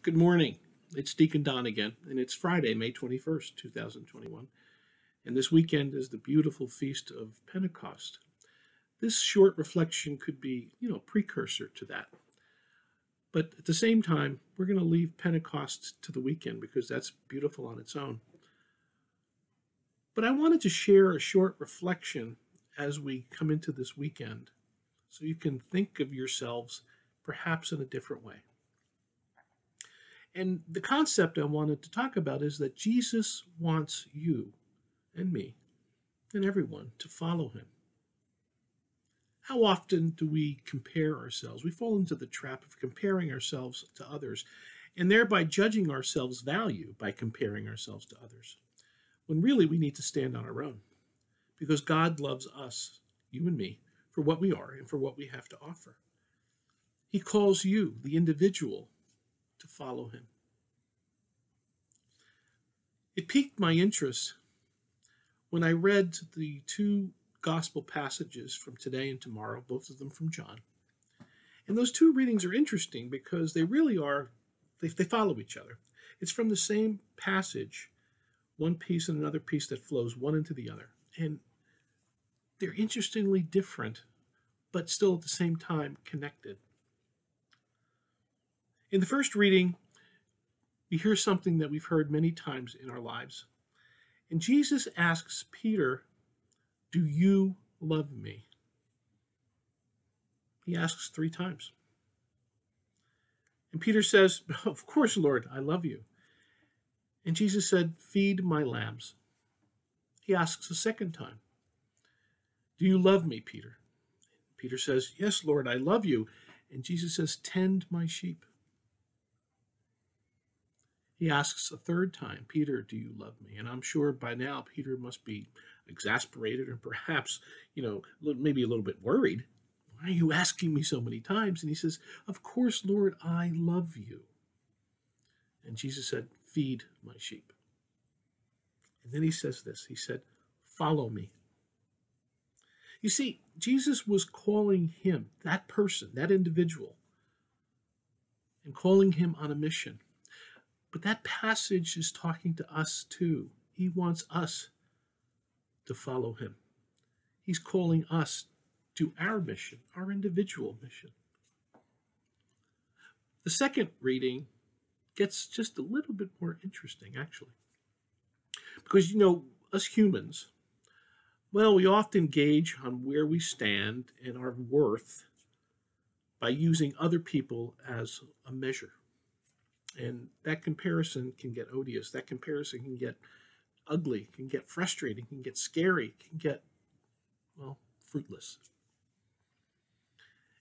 Good morning. It's Deacon Don again, and it's Friday, May 21st, 2021. And this weekend is the beautiful feast of Pentecost. This short reflection could be, precursor to that. But at the same time, we're going to leave Pentecost to the weekend because that's beautiful on its own. But I wanted to share a short reflection as we come into this weekend so you can think of yourselves perhaps in a different way. And the concept I wanted to talk about is that Jesus wants you and me and everyone to follow him. How often do we compare ourselves? We fall into the trap of comparing ourselves to others and thereby judging ourselves' value by comparing ourselves to others, when really we need to stand on our own because God loves us, you and me, for what we are and for what we have to offer. He calls you, the individual, to follow him. It piqued my interest when I read the two gospel passages from today and tomorrow, both of them from John. And those two readings are interesting because they really are, they follow each other. It's from the same passage, one piece and another piece that flows one into the other. And they're interestingly different, but still at the same time connected. In the first reading, we hear something that we've heard many times in our lives. And Jesus asks Peter, "Do you love me?" He asks 3 times. And Peter says, "Of course, Lord, I love you." And Jesus said, "Feed my lambs." He asks a second time, "Do you love me, Peter?" Peter says, "Yes, Lord, I love you." And Jesus says, "Tend my sheep." He asks a third time, "Peter, do you love me?" And I'm sure by now Peter must be exasperated or perhaps, maybe a little bit worried. "Why are you asking me so many times?" And he says, "Of course, Lord, I love you." And Jesus said, "Feed my sheep." And then he says this, he said, "Follow me." You see, Jesus was calling him, that person, that individual, and calling him on a mission. But that passage is talking to us too. He wants us to follow him. He's calling us to our mission, our individual mission. The second reading gets just a little bit more interesting, actually. Because, us humans, we often gauge on where we stand and our worth by using other people as a measure. And that comparison can get odious. That comparison can get ugly, can get frustrating, can get scary, can get, fruitless.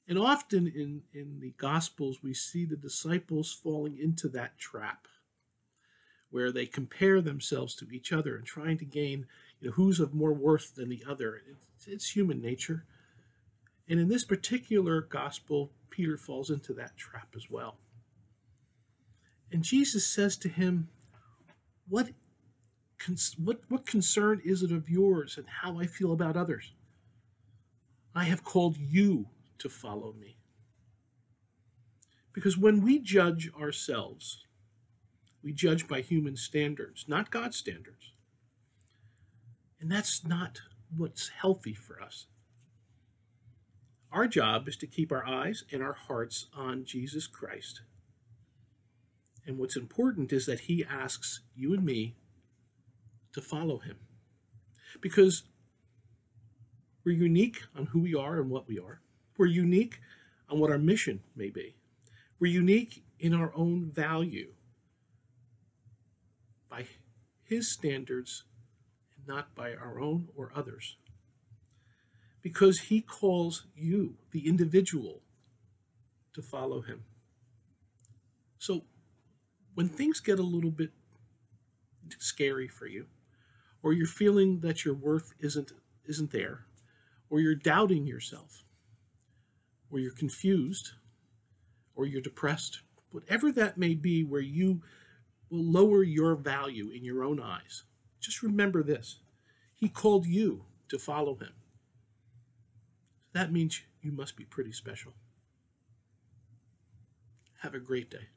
And often in the Gospels, we see the disciples falling into that trap where they compare themselves to each other and trying to gain, who's of more worth than the other. It's human nature. And in this particular Gospel, Peter falls into that trap as well. And Jesus says to him, what concern is it of yours and how I feel about others? I have called you to follow me. Because when we judge ourselves, we judge by human standards, not God's standards. And that's not what's healthy for us. Our job is to keep our eyes and our hearts on Jesus Christ. And what's important is that he asks you and me to follow him. Because we're unique on who we are and what we are. We're unique on what our mission may be. We're unique in our own value by his standards and not by our own or others. Because he calls you, the individual, to follow him. So, when things get a little bit scary for you, or you're feeling that your worth isn't there, or you're doubting yourself, or you're confused, or you're depressed, whatever that may be where you will lower your value in your own eyes, just remember this. He called you to follow him. That means you must be pretty special. Have a great day.